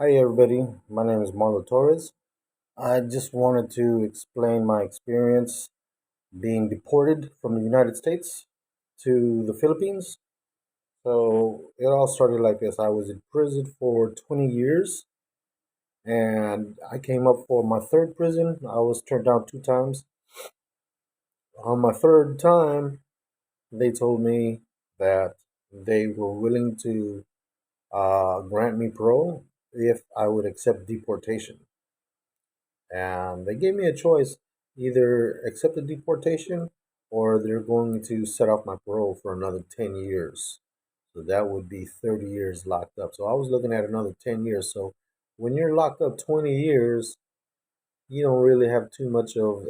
Hi, everybody. My name is Marlo Torres. I just wanted to explain my experience being deported from the United States to the Philippines. So it all started like this. I was in prison for 20 years and I came up for my third prison. I was turned down two times. On my third time, they told me that they were willing to grant me parole if I would accept deportation. And they gave me a choice, either accept the deportation or they're going to set off my parole for another 10 years. So that would be 30 years locked up. So I was looking at another 10 years. So when you're locked up 20 years, you don't really have too much of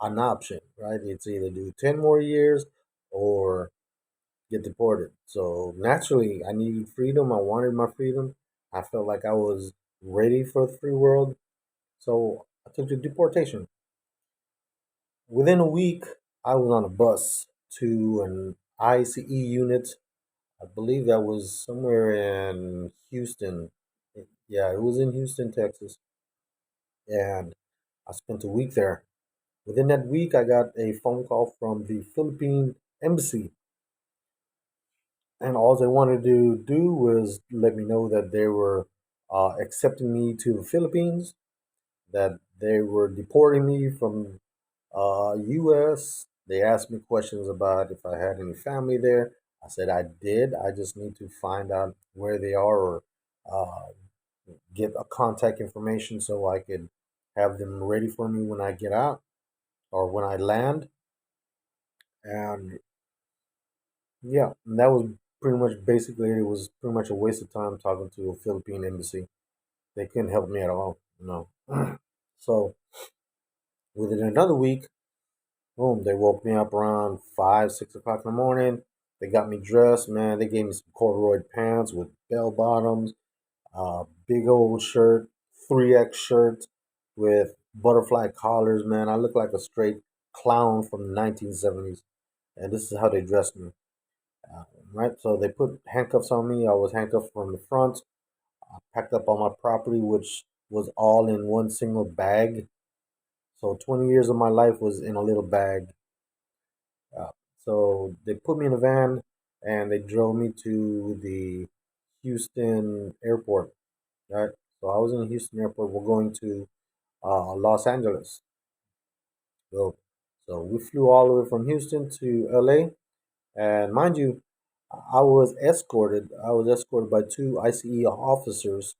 an option, right? It's either do 10 more years or get deported. So naturally, I needed freedom. I wanted my freedom. I felt like I was ready for the free world. So I took the deportation. Within a week, I was on a bus to an ICE unit. I believe that was somewhere in Houston. Yeah, it was in Houston, Texas. And I spent a week there. Within that week, I got a phone call from the Philippine embassy. And all they wanted to do was let me know that they were accepting me to the Philippines, that they were deporting me from U.S. They asked me questions about if I had any family there. I said I did. I just need to find out where they are or uh, get a contact information so I could have them ready for me when I get out or when I land. And yeah, and that was pretty much basically it was pretty much a waste of time talking to a Philippine embassy. They couldn't help me at all. So within another week, boom, they woke me up around 5, 6 o'clock in the morning. They got me dressed, man. They gave me some corduroy pants with bell bottoms, big old shirt, 3X shirt with butterfly collars, man. I look like a straight clown from the 1970s. And this is how they dressed me. Uh, right? So they put handcuffs on me. I was handcuffed from the front. I packed up all my property, which was all in one single bag. So 20 years of my life was in a little bag. Uh, so they put me in a van and they drove me to the Houston airport. Right. So I was in the Houston airport. We're going to Los Angeles. So, so we flew all the way from Houston to LA. And mind you, I was escorted. I was escorted by two ICE officers,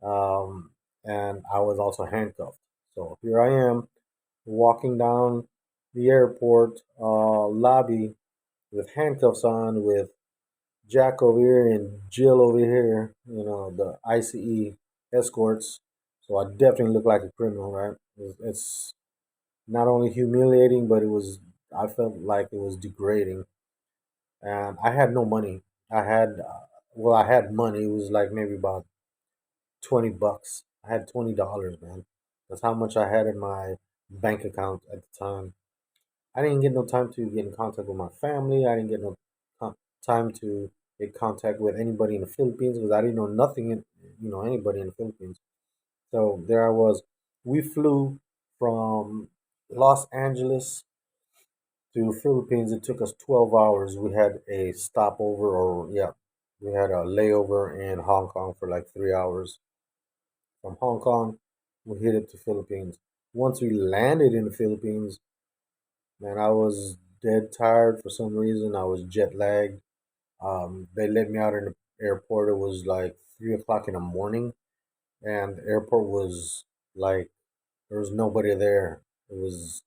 um, and I was also handcuffed. So here I am walking down the airport lobby with handcuffs on, with Jack over here and Jill over here, the ICE escorts. So I definitely look like a criminal, right? It's not only humiliating, but I felt like it was degrading. And I had no money. I had money. It was like maybe about 20 bucks. I had $20, man. That's how much I had in my bank account at the time. I didn't get no time to get in contact with my family. I didn't get no time to get contact with anybody in the Philippines because I didn't know anybody in the Philippines. So there I was. We flew from Los Angeles to the Philippines. It took us 12 hours. We had a stopover, or yeah, we had a layover in Hong Kong for like 3 hours. From Hong Kong, we hit it to Philippines. Once we landed in the Philippines, man, I was dead tired for some reason. I was jet lagged. They let me out in the airport. It was like 3 o'clock in the morning, and the airport was like there was nobody there. It was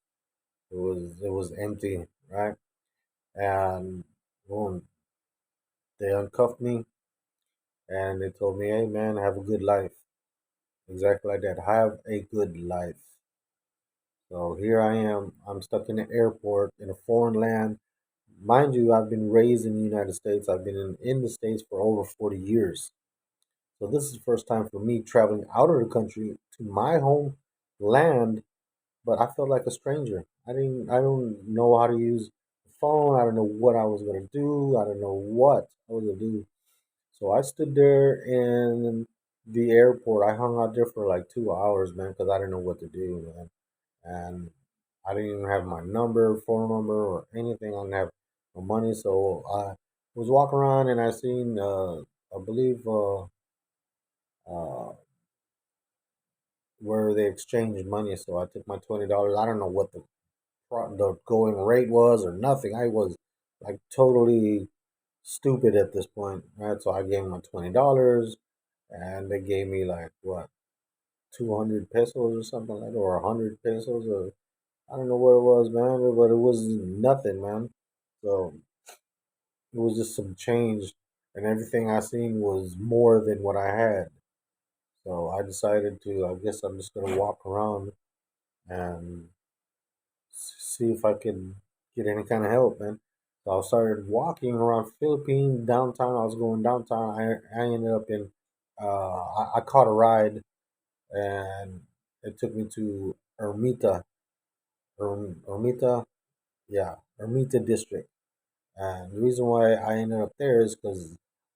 empty, right? And boom, they uncuffed me and they told me, "Hey, man, have a good life." Exactly like that. Have a good life. So here I am. I'm stuck in the airport in a foreign land. Mind you, I've been raised in the United States. I've been in the States for over 40 years. So this is the first time for me traveling out of the country to my home land, but I felt like a stranger. I don't know how to use the phone. I don't know what I was gonna do. I don't know what I was gonna do. So I stood there in the airport. I hung out there for like 2 hours, man, because I didn't know what to do, man. And I didn't even have my number, phone number, or anything. I didn't have no money, so I was walking around and I seen, I believe, uh, where they exchanged money. So I took my $20. I don't know what the going rate was or nothing. I was like totally stupid at this point, right? So I gave them my $20, and they gave me like what 200 pesos or something like that, or 100 pesos, or I don't know what it was, man, but it was nothing, man. So it was just some change, and everything I seen was more than what I had. So I decided to. I guess I'm just gonna walk around and see if I can get any kind of help, man. So I started walking around Philippines downtown. I was going downtown. I ended up in. I caught a ride, and it took me to Ermita, yeah, Ermita district. And the reason why I ended up there is because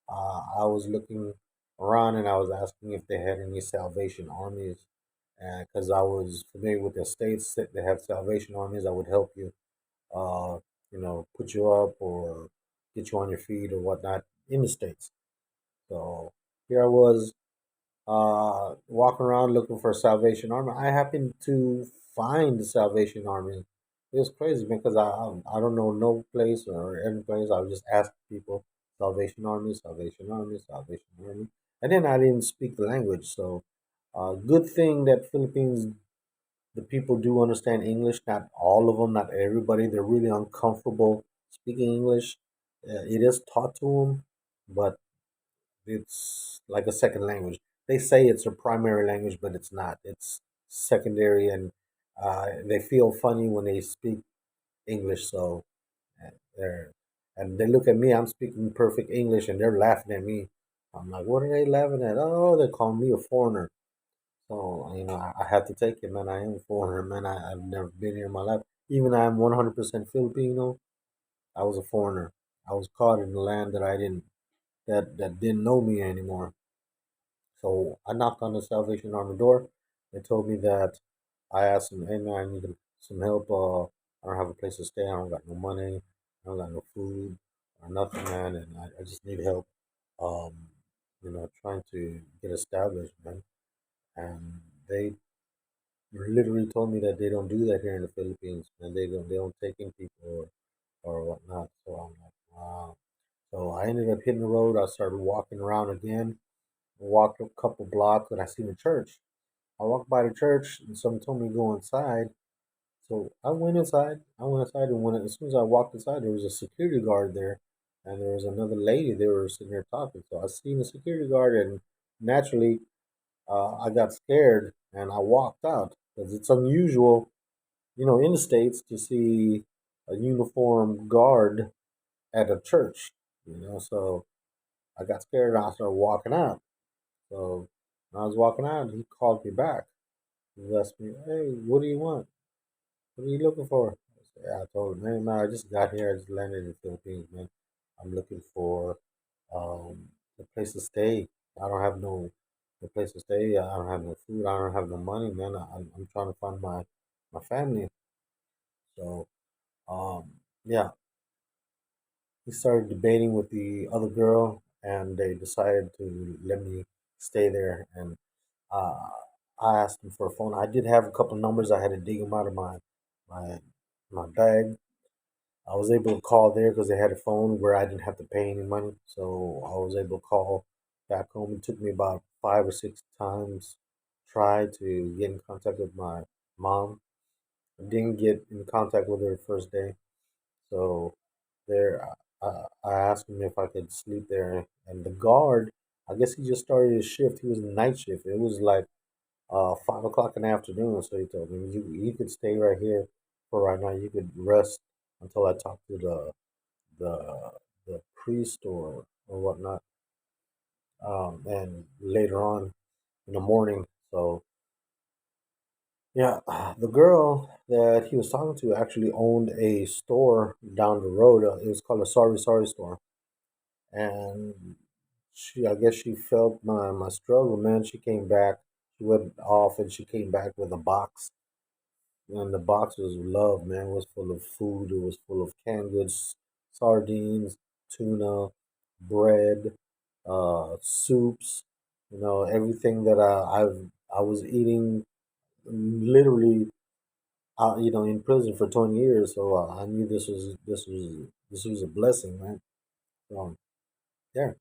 I was looking around and I was asking if they had any Salvation Armies. And because I was familiar with the states that they have Salvation Armies, I would help you, uh, put you up or get you on your feet or whatnot in the states. So here I was walking around looking for a Salvation Army. I happened to find the Salvation Army. It was crazy because I don't know no place or any place. I would just ask people, Salvation Army, Salvation Army, Salvation Army, and then I didn't speak the language. So, good thing that Philippines, the people do understand English. Not all of them, not everybody. They're really uncomfortable speaking English. It is taught to them, but it's like a second language. They say it's a primary language, but it's not. It's secondary, and they feel funny when they speak English. So they're and they look at me. I'm speaking perfect English, and they're laughing at me. I'm like, what are they laughing at? Oh, they're calling me a foreigner. So I have to take it, man. I am a foreigner, man. I've never been here in my life. Even though I'm 100% Filipino, I was a foreigner. I was caught in a land that I didn't that didn't know me anymore. So I knocked on the Salvation Army door. They told me that I asked them, hey man, I need some help. I don't have a place to stay. I don't got no money. I don't got no food or nothing, man. And I just need help, um, trying to get established, man. And they literally told me that they don't do that here in the Philippines, and they don't take in people or whatnot. So I'm like, wow. So I ended up hitting the road. I started walking around again. Walked a couple blocks and I seen a church. I walked by the church and someone told me to go inside. So I went inside. I went inside and as soon as I walked inside, there was a security guard there, and there was another lady. They were sitting there talking. So I seen the security guard, and naturally, I got scared and I walked out because it's unusual, in the states to see a uniformed guard at a church. So I got scared and I started walking out. So when I was walking out, he called me back. He asked me, "Hey, what do you want? What are you looking for?" I told him, "Hey, man, I just got here. I just landed in the Philippines, man. I'm looking for a place to stay. I don't have no place to stay. I don't have no food. I don't have no money, man. I'm trying to find my family." So yeah, he started debating with the other girl, and they decided to let me stay there. And Uh, I asked him for a phone. I did have a couple of numbers. I had to dig them out of my my bag. I was able to call there because they had a phone where I didn't have to pay any money. So I was able to call back home. It took me about 5 or 6 times try to get in contact with my mom. I didn't get in contact with her the first day. So there, I asked him if I could sleep there, and the guard, I guess he just started his shift. He was in night shift. It was like 5 o'clock in the afternoon. So he told me you could stay right here for right now. You could rest until I talk to the the priest or whatnot. And later on in the morning. So yeah, the girl that he was talking to actually owned a store down the road. It was called a Sorry Sorry store, and I guess she felt my struggle, man. She came back. She went off and she came back with a box. And the box was love, man. It was full of food. It was full of canned goods, sardines, tuna, bread, soups. Everything that I was eating literally, in prison for 20 years. So I knew this was a blessing, man. So yeah,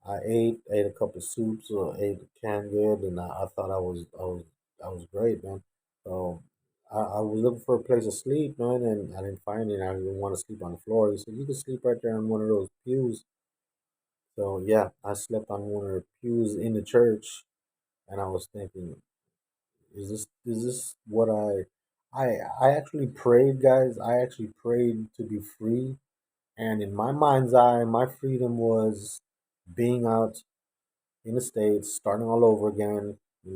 I ate a couple of soups, or ate canned good, and I thought I was great, man. So I was looking for a place to sleep, man, and I didn't find it. I didn't want to sleep on the floor. He said you can sleep right there on one of those pews. So yeah, I slept on one of the pews in the church, and I was thinking, is this what I actually prayed, guys. I actually prayed to be free, and in my mind's eye, my freedom was being out in the States, starting all over again, and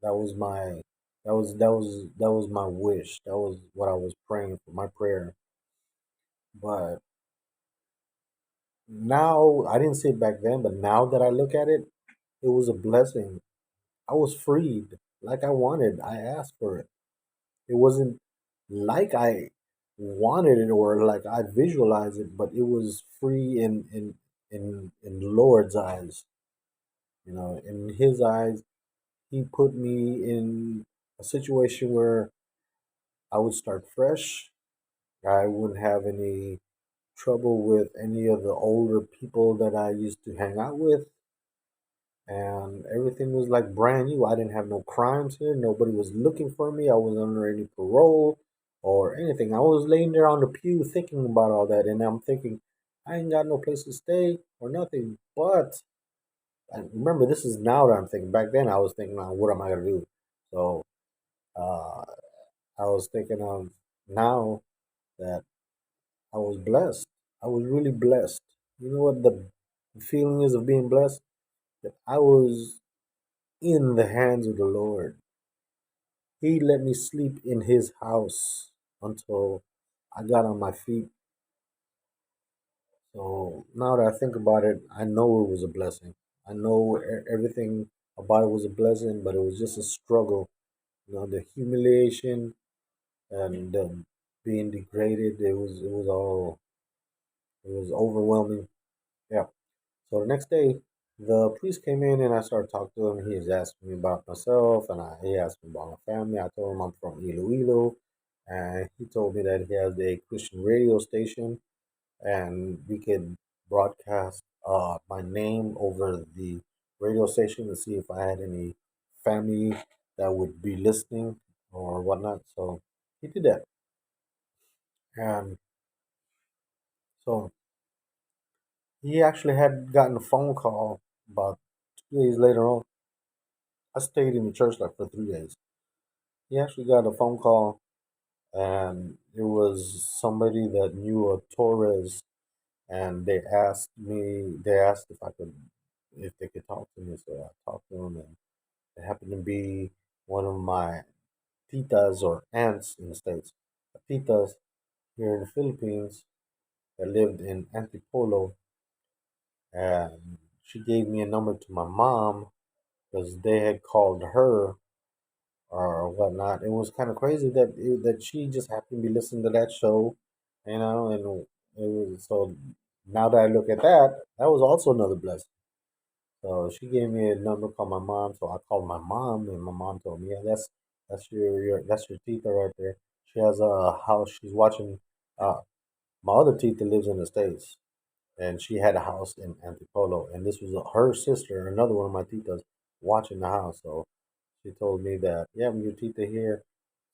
that was my that was my wish. That was what I was praying for, my prayer. But now I didn't see it back then, but now that I look at it, it was a blessing. I was freed like I wanted. I asked for it. It wasn't like I wanted it or like I visualized it, but it was free in the Lord's eyes. In His eyes, He put me in a situation where I would start fresh. I wouldn't have any trouble with any of the older people that I used to hang out with. And everything was like brand new. I didn't have no crimes here. Nobody was looking for me. I wasn't under any parole or anything. I was laying there on the pew thinking about all that. And I'm thinking, I ain't got no place to stay or nothing. But and remember, this is now that I'm thinking. Back then, I was thinking, what am I going to do? So uh, I was thinking of now that I was blessed. I was really blessed. You know what the feeling is of being blessed? That I was in the hands of the Lord. He let me sleep in His house until I got on my feet. So now that I think about it, I know it was a blessing. I know everything about it was a blessing, but it was just a struggle. The humiliation and being degraded. It was overwhelming. Yeah. So the next day, the priest came in and I started talking to him. He was asking me about myself, and he asked me about my family. I told him I'm from Iloilo, and he told me that he has a Christian radio station, and we could broadcast my name over the radio station to see if I had any family that would be listening or whatnot. So he did that, and so he actually had gotten a phone call about 2 days later on. I stayed in the church like for 3 days. He actually got a phone call, and it was somebody that knew a Torres, and they asked if they could talk to me. So I talked to him, and it happened to be one of my titas or aunts in the States. Titas here in the Philippines that lived in Antipolo, and she gave me a number to my mom because they had called her or whatnot. It was kind of crazy that she just happened to be listening to that show, and it was so. Now that I look at that, that was also another blessing. So she gave me a number, called my mom. So I called my mom, and my mom told me, "Yeah, that's your tita right there. She has a house. She's watching. My other tita lives in the States, and she had a house in Antipolo, and this was her sister, another one of my titas, watching the house. So she told me that, yeah, your tita here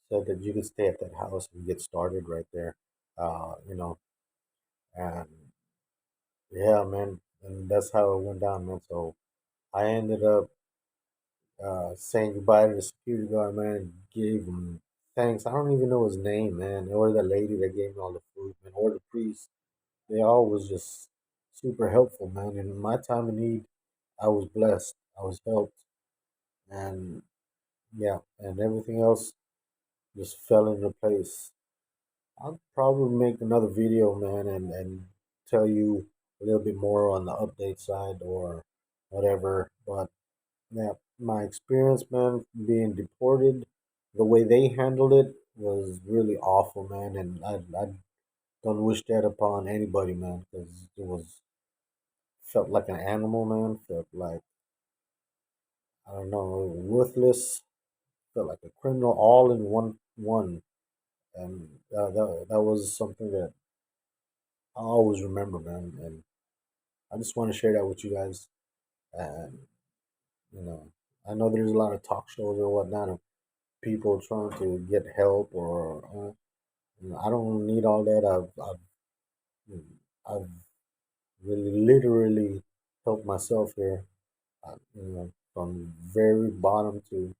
said that you could stay at that house and get started right there. Uh, you know, and yeah, man, and that's how it went down, man. So I ended up saying goodbye to the security guard, man, and gave him thanks. I don't even know his name, man, or the lady that gave me all the food, man, or the priest. They all was just super helpful, man. In my time of need, I was blessed. I was helped, and yeah, and everything else just fell into place. I'll probably make another video, man, and tell you. a little bit more on the update side or whatever. But yeah, my experience, man, being deported, the way they handled it was really awful, man. And I don't wish that upon anybody, man, because it was felt like an animal, man. Felt like, I don't know, worthless. Felt like a criminal, all in one. And that was something that I always remember, man. And I just want to share that with you guys. And you know, I know there's a lot of talk shows or whatnot of people trying to get help, or I don't need all that. I've really literally helped myself here. From very bottom to,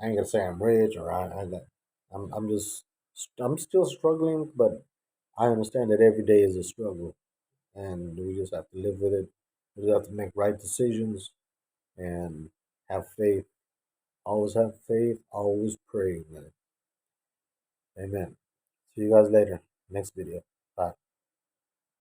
I ain't gonna say I'm rich or I'm just I'm still struggling, but I understand that every day is a struggle, and we just have to live with it. We just have to make right decisions and have faith. Always have faith. Always pray, man. Amen. See you guys later. Next video. Bye.